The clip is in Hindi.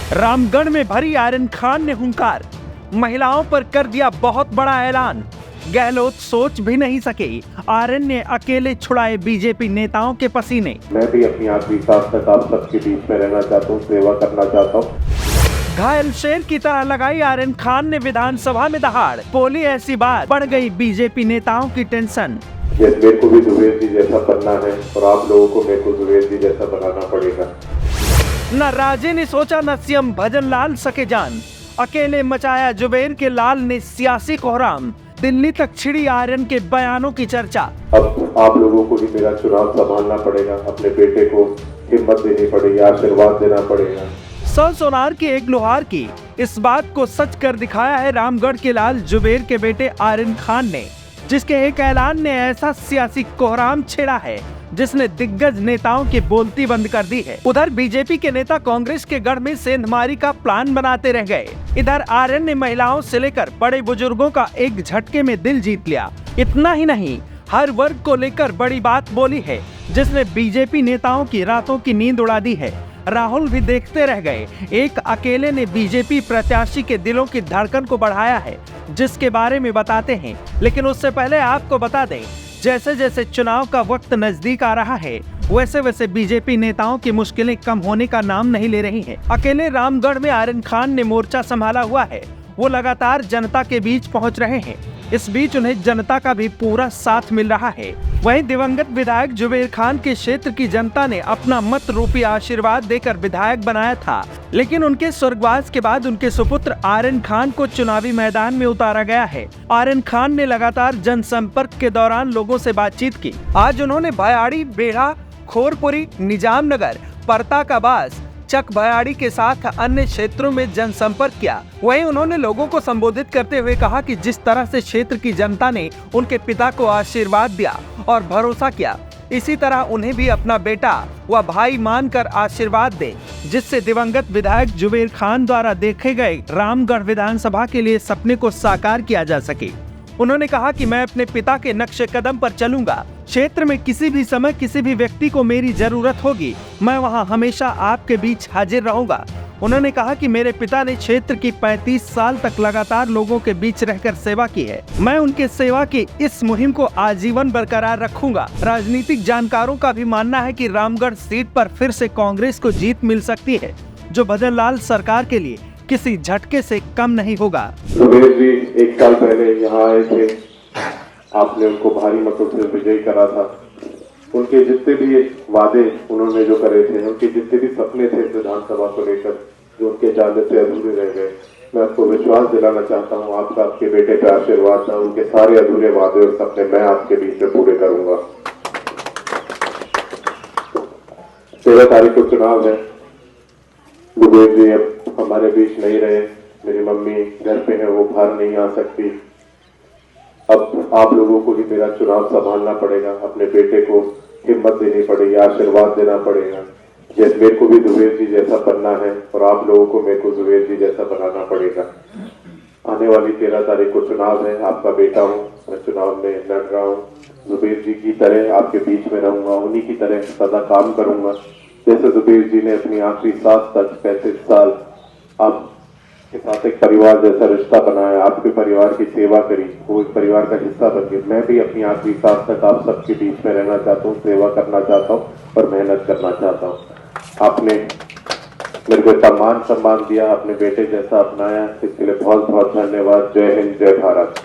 रामगढ़ में भरी आर्यन खान ने हुंकार, महिलाओं पर कर दिया बहुत बड़ा ऐलान। गहलोत सोच भी नहीं सके, आर्यन ने अकेले छुड़ाए बीजेपी नेताओं के पसीने। मैं भी अपनी आखिरी सांस तक आप सबके बीच में रहना चाहता हूँ, सेवा करना चाहता हूँ। घायल शेर की तरह लगाई आर्यन खान ने विधानसभा में दहाड़, बोली ऐसी बात, बढ़ गई बीजेपी नेताओं की टेंशन। मेरे को भी जुबेर जी जैसा बनना है और आप लोगों को मेरे को जुबेर जी जैसा बनाना पड़ेगा। न राजे ने सोचा न सीएम भजन लाल सके जान, अकेले मचाया जुबेर के लाल ने सियासी कोहराम। दिल्ली तक छिड़ी आर्यन के बयानों की चर्चा। अब आप लोगों को भी मेरा चुनाव संभालना पड़ेगा, अपने बेटे को हिम्मत देनी पड़ेगी, आशीर्वाद देना पड़ेगा। सौ सोनार की एक लोहार की इस बात को सच कर दिखाया है रामगढ़ के लाल जुबेर के बेटे आर्यन खान ने, जिसके एक ऐलान ने ऐसा सियासी कोहराम छेड़ा है जिसने दिग्गज नेताओं की बोलती बंद कर दी है। उधर बीजेपी के नेता कांग्रेस के गढ़ में सेंधमारी का प्लान बनाते रह गए। इधर आर्यन ने महिलाओं से लेकर बड़े बुजुर्गों का एक झटके में दिल जीत लिया। इतना ही नहीं, हर वर्ग को लेकर बड़ी बात बोली है जिसने बीजेपी नेताओं की रातों की नींद उड़ा दी है। राहुल भी देखते रह गए, एक अकेले ने बीजेपी प्रत्याशी के दिलों की धड़कन को बढ़ाया है, जिसके बारे में बताते हैं। लेकिन उससे पहले आपको बता दें, जैसे जैसे चुनाव का वक्त नजदीक आ रहा है, वैसे वैसे बीजेपी नेताओं की मुश्किलें कम होने का नाम नहीं ले रही हैं। अकेले रामगढ़ में आर्यन खान ने मोर्चा संभाला हुआ है, वो लगातार जनता के बीच पहुंच रहे हैं। इस बीच उन्हें जनता का भी पूरा साथ मिल रहा है। वहीं दिवंगत विधायक जुबेर खान के क्षेत्र की जनता ने अपना मत रूपी आशीर्वाद देकर विधायक बनाया था, लेकिन उनके स्वर्गवास के बाद उनके सुपुत्र आर्यन खान को चुनावी मैदान में उतारा गया है। आर्यन खान ने लगातार जनसंपर्क के दौरान लोगों से बातचीत की। आज उन्होंने भयाड़ी, बेढ़ा, खोरपुरी, निजाम नगर, परता का बास, चक भयाड़ी के साथ अन्य क्षेत्रों में जनसंपर्क किया। वहीं उन्होंने लोगों को संबोधित करते हुए कहा कि जिस तरह से क्षेत्र की जनता ने उनके पिता को आशीर्वाद दिया और भरोसा किया, इसी तरह उन्हें भी अपना बेटा व भाई मानकर आशीर्वाद दे, जिससे दिवंगत विधायक जुबेर खान द्वारा देखे गए रामगढ़ विधानसभा के लिए सपने को साकार किया जा सके। उन्होंने कहा कि मैं अपने पिता के नक्शे कदम पर चलूंगा। क्षेत्र में किसी भी समय किसी भी व्यक्ति को मेरी जरूरत होगी, मैं वहां हमेशा आपके बीच हाजिर रहूंगा। उन्होंने कहा कि मेरे पिता ने क्षेत्र की 35 साल तक लगातार लोगों के बीच रहकर सेवा की है। मैं उनके सेवा की इस मुहिम को आजीवन बरकरार रखूंगा। राजनीतिक जानकारों का भी मानना है कि रामगढ़ सीट पर फिर से कांग्रेस को जीत मिल सकती है, जो भजन लाल सरकार के लिए किसी झटके से कम नहीं होगा। जुबेर जी 1 साल पहले यहाँ आए थे, आपने उनको भारी मतों से विजयी करा था। उनके जितने भी वादे उन्होंने जो करे थे, उनके जितने भी सपने थे विधानसभा को लेकर, जो उनके जाने से अधूरे रह गए, मैं आपको विश्वास दिलाना चाहता हूँ, आपका आपके बेटे पे आशीर्वाद था, उनके सारे अधूरे वादे और सपने मैं आपके बीच में पूरे करूंगा। 13 तारीख को चुनाव है। जुबेर जी अब हमारे बीच नहीं रहे, मेरी मम्मी घर पे है, वो बाहर नहीं आ सकती। अब आप लोगों को भी मेरा चुनाव संभालना पड़ेगा, अपने बेटे को हिम्मत देनी पड़ेगी, आशीर्वाद देना पड़ेगा। जैसे मेरे को भी जुबेर जी जैसा बनना है और आप लोगों को मेरे को जुबेर जी जैसा बनाना पड़ेगा। आने वाली 13 तारीख को चुनाव है, आपका बेटा हूँ, मैं चुनाव में लड़ रहा हूँ। जुबेर जी की तरह आपके बीच में रहूंगा, उन्हीं की तरह सदा काम करूंगा। जैसे जुबेर जी ने अपनी आखिरी सांस तक 35 साल आपके साथ एक परिवार जैसा रिश्ता बनाया, आपके परिवार की सेवा करी, वो एक परिवार का हिस्सा बन गए। मैं भी अपनी आखिरी सांस तक आप सबके बीच में रहना चाहता हूँ, सेवा करना चाहता हूँ और मेहनत करना चाहता हूँ। आपने मेरे को सम्मान दिया, अपने बेटे जैसा अपनाया, इसके लिए बहुत बहुत धन्यवाद। जय हिंद, जय भारत।